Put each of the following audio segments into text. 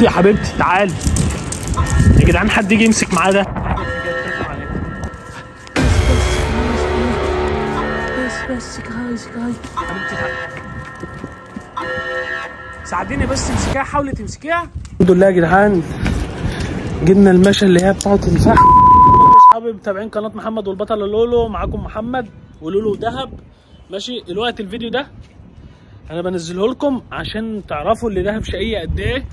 اختي يا حبيبتي تعالي يا جدعان، حد يجي يمسك معاه ده. بس كاي حبيبتي تعالي ساعديني بس امسكيها، حاولي تمسكيها. الحمد لله يا جدعان جبنا المشا اللي هي بتاعت الفحم. اصحابي متابعين قناه محمد والبطل لولو، معاكم محمد ولولو دهب. ماشي، دلوقتي الفيديو ده انا بنزله لكم عشان تعرفوا اللي دهب شقيه قد ايه،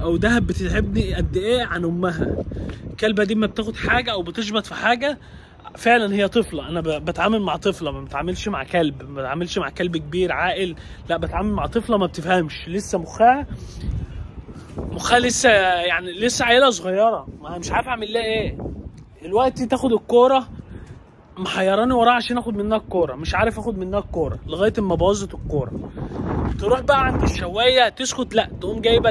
او دهب بتحبني قد ايه عن امها. الكلبه دي ما بتاخد حاجه او بتشبط في حاجه، فعلا هي طفله. انا بتعامل مع طفله، ما بتعاملش مع كلب، ما بتعاملش مع كلب كبير عاقل، لا بتعامل مع طفله ما بتفهمش لسه، مخها لسه يعني لسه عيله صغيره، ما مش عارف اعمل لها ايه. دلوقتي تاخد الكوره، محيراني وراها عشان اخد منها الكوره، مش عارف اخد منها الكوره لغايه اما بوظت الكوره. تروح بقى عند الشوايه تسكت، لا تقوم جايبه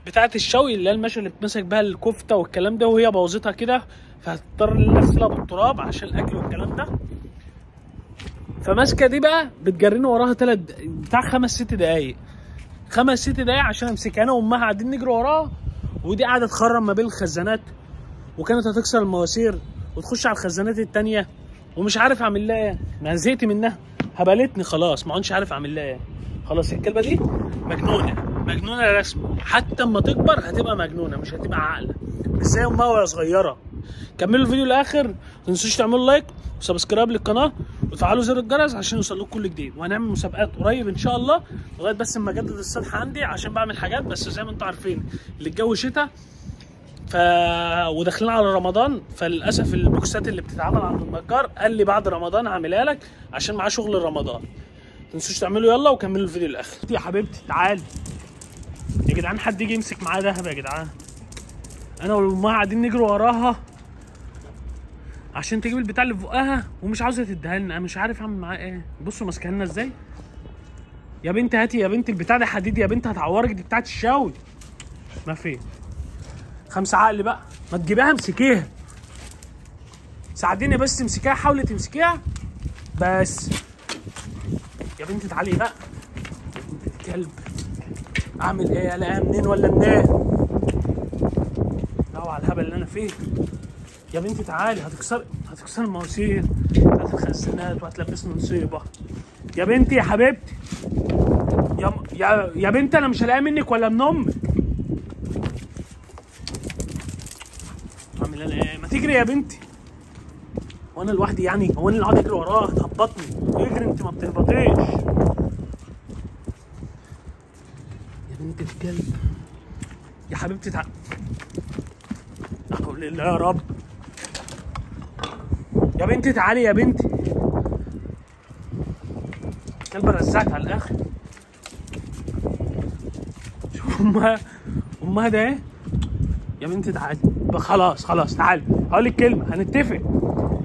بتاعه الشوي اللي هي المشا اللي بتمسك بها الكفته والكلام ده، وهي بوظتها كده، فهتضطر نغسلها بالتراب عشان الاكل والكلام ده. فماسكه دي بقى بتجريني وراها بتاع 5-6 دقايق، 5-6 دقايق عشان امسكها. انا وامها قاعدين نجري وراها، ودي قاعده تخرم ما بين الخزانات، وكانت هتكسر المواسير وتخش على الخزانات التانيه، ومش عارف اعمل لها ايه. ما زهقت منها، هبلتني خلاص، ما عادش عارف اعمل لها ايه. خلاص الكلبه دي مجنونه رسمي، حتى اما تكبر هتبقى مجنونه، مش هتبقى عاقله، مش زي امها وهي صغيره. كملوا الفيديو للاخر، ما تنسوش تعملوا لايك وسبسكرايب للقناه وتفعلوا زر الجرس عشان يوصل لكم كل جديد. وهنعمل مسابقات قريب ان شاء الله، لغايه بس اما اجدد السطح عندي عشان بعمل حاجات. بس زي ما انتم عارفين اللي الجو شتاء وداخلين على رمضان، فللاسف البوكسات اللي بتتعمل عند النجار قال لي بعد رمضان هعملها لك عشان معاه شغل رمضان. ما تنسوش تعملوا يلا وكملوا الفيديو للاخر. يا حبيبتي تعالي يا جدعان، حد يجي يمسك معاه دهب يا جدعان. انا وامها قاعدين نجري وراها عشان تجيب البتاع اللي في بقها، ومش عاوزه تديها لنا، انا مش عارف اعمل معاها ايه. بصوا ماسكها لنا ازاي. يا بنتي هاتي يا بنتي البتاع ده حديد، يا بنتي هتعورك، دي بتاعت الشاوي. ما في 5 عقل بقى، ما تجيبيها امسكيها، ساعديني بس امسكيها، حاولي تمسكيها بس. يا بنتي تعالي بقى يا بنت الكلب. اعمل ايه؟ الاقيها منين ولا منين؟ لا على الهبل اللي انا فيه. يا بنتي تعالي، هتكسر المواسير بتاعت الخزانات وهتلبسني مصيبه. يا بنتي يا حبيبتي، يا بنتي انا مش هلاقيها منك ولا من امك. اعمل انا ايه؟ ما تجري يا بنتي. وانا لوحدي يعني؟ هو انا اللي قاعد اجري وراها؟ هتهبطني. اجري انت، ما بتهبطيش يا بنت الكلب. يا حبيبتي تعالي. لا حول الله يا رب. يا بنتي تعالي يا بنتي. الكلبه رزعت على الاخر. شوف امها ده ايه. يا بنتي تعالي خلاص تعالي، هقول لك كلمه، هنتفق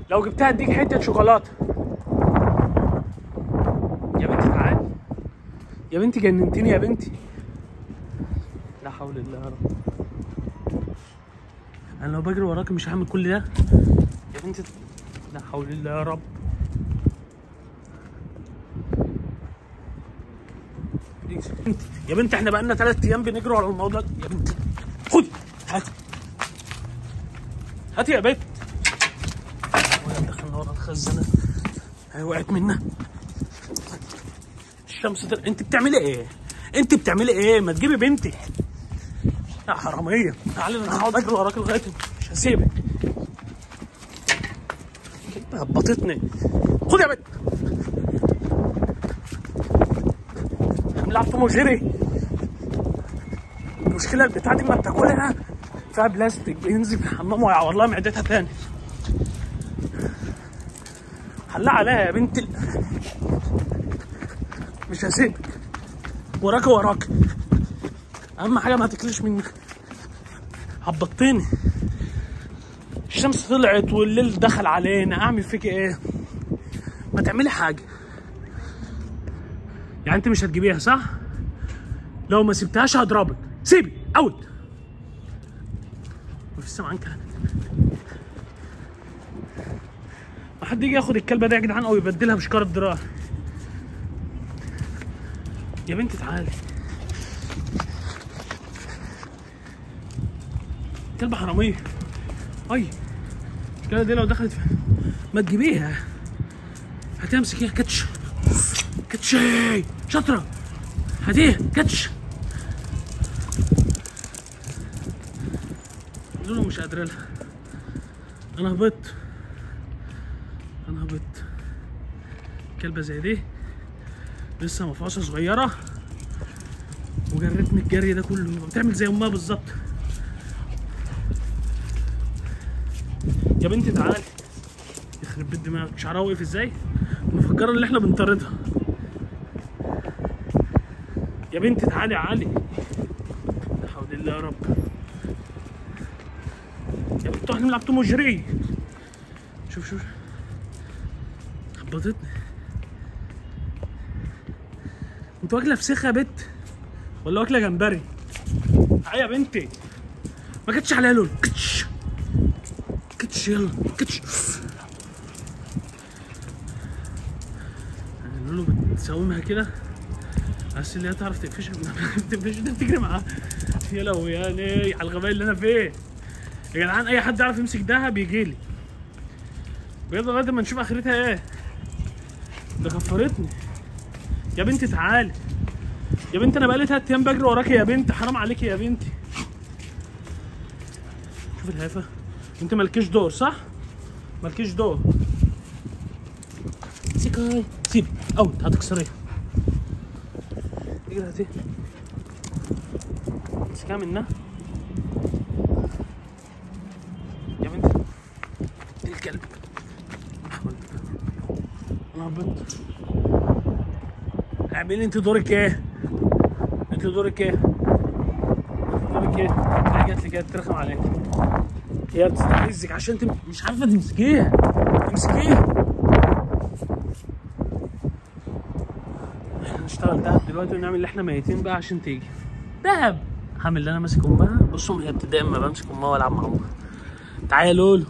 لو جبتها اديك حته شوكولاته. يا بنتي تعالي يا بنتي، جننتيني يا بنتي. لا حول الله يا رب. انا لو بجري وراكي مش هعمل كل ده يا بنتي. لا حول الله يا رب. يا بنتي احنا بقالنا 3 ايام بنجري على الموضوع ده. يا بنتي خدي، هاتي يا بنت. دخلنا ورا الخزانه، هي وقعت منا. الشمس انت بتعملي ايه؟ ما تجيبي بنتي يا حراميه. تعالي انا هقعد اجري وراك لغايه مش هسيبك. هبطتني. خد يا بنت. بنلعب توم وجيري. المشكله البتاع دي ما بتاكلها فيها بلاستيك، بينزل في الحمام ويعور لها معدتها تاني. حلها عليها يا بنت مش هسيبك. وراك اهم حاجه ما تاكليش مني. هبطتني. الشمس طلعت والليل دخل علينا، اعمل فيكي ايه؟ ما تعملي حاجه. يعني انت مش هتجيبيها صح؟ لو ما سبتهاش هضربك. سيبي اوت. مفيش سمعان كانت. ما حد يجي ياخد الكلبه دي يا جدعان او يبدلها بشكاره دراع. يا بنتي تعالي. كلبه حراميه. اي الكلبه دي لو دخلت ما تجيبيها، هتمسكيها كاتش كاتش. شاطره، هاتيها كاتش. لولو مش قادره لها. انا هبطت كلبه زي دي لسه مفعوصه صغيره وجرتني الجري ده كله، بتعمل زي امها بالظبط. يا بنتي تعالي، يخرب بيت دماغك، شعرها وقف ازاي؟ مفكره ان احنا بنطاردها. يا بنتي تعالي عالي، لا حول الله يا رب. يا بنتي احنا بنلعب توم وجيري. شوف خبطتني. انت واكله فسيخه يا بت ولا واكله جمبري؟ تعالي يا بنتي، ما كانتش عليها لول. كتش كتش يلا كتش. لولو بتساومها كده بس اللي هي تعرف تقفشها. بتقفش ده بتجري معاها. يا لهوي يا ليه على الغباء اللي انا فيه يا جدعان. اي حد يعرف يمسك دهب بيجيلي بجد لغايه ما نشوف اخرتها ايه. ده كفرتني. يا بنتي تعالي يا بنتي، انا بقالي 3 ايام بجري وراكي يا بنتي، حرام عليكي يا بنتي. شوف الهيفا، انت مالكيش دور صح؟ مالكيش دور. سيكاي سيب اوت، هتكسريها. اجري هاتي امسكها منها يا بنتي. الكلب انا هبط. اعملي انت دورك ايه؟ انت دورك ايه؟ هي جات لي كده ترخم عليك. هي بتستفزك عشان انت مش عارفه تمسكيها. امسكيها. احنا نشتغل دهب دلوقتي ونعمل اللي احنا ميتين بقى عشان تيجي. دهب هعمل اللي انا ماسك امها. بصوا هي ابتدائي ما بمسك امها والعب مع امها. تعالى يا لولو.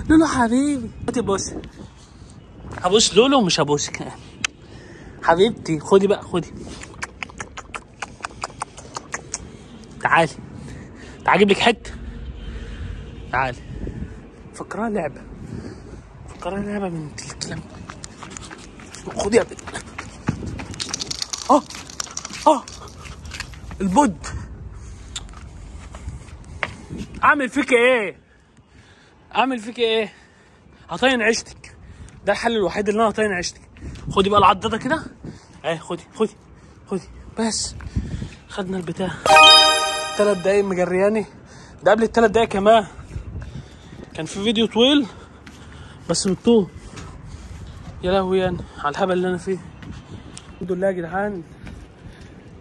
لولو حبيبي هاتي بوسي. هبوس لولو ومش هبوسك حبيبتي. خدي بقى خدي. تعالي اجيب لك حته. تعالي. فكرها لعبه من الكلام. خدي يا بنت. البود. اعمل فيك ايه؟ هطين عيشتك. ده الحل الوحيد اللي انا هطين عيشتك. خدي بقى العضه كده اهي. خدي بس. خدنا البتاع 3 دقايق مجرياني. ده قبل ال3 دقايق كمان. كان في فيديو طويل بس بالطول. يا لهوي يعني على الهبل اللي انا فيه. الحمد لله يا جدعان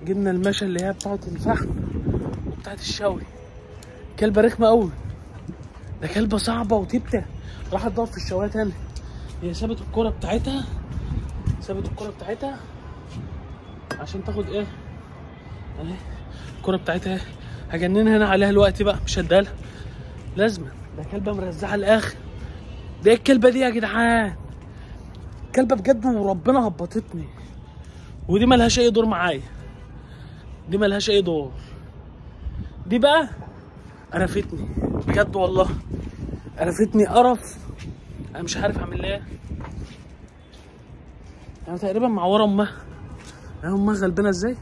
جبنا المشا اللي هي بتاعت الفحم وبتاعت الشوي. كلبه رخمه قوي. ده كلبه صعبه وتبته. راحت تدور في الشوايه تاني. هي سابت الكرة بتاعتها عشان تاخد ايه اهي الكرة بتاعتها. هجننها انا عليها الوقت بقى، مش هديها لها لازمه. ده كلبه مرزعه الاخر. ده الكلبه دي يا جدعان كلبه بجد وربنا هبطتني. ودي ملهاش اي دور معايا. دي بقى قرفتني بجد والله. قرفتني قرف. انا مش عارف اعمل ايه. انا تقريبا معوره امها. امها غلبانه ازاي.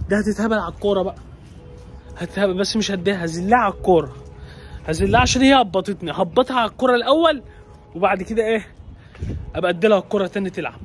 دي هتتهبل على الكوره بقى. هتتهبل بس مش هديها. هزلها على الكوره. هزلها عشان هي هبطتني. هبطها على الكوره الاول وبعد كده ايه ابقى اديلها الكوره تاني تلعب.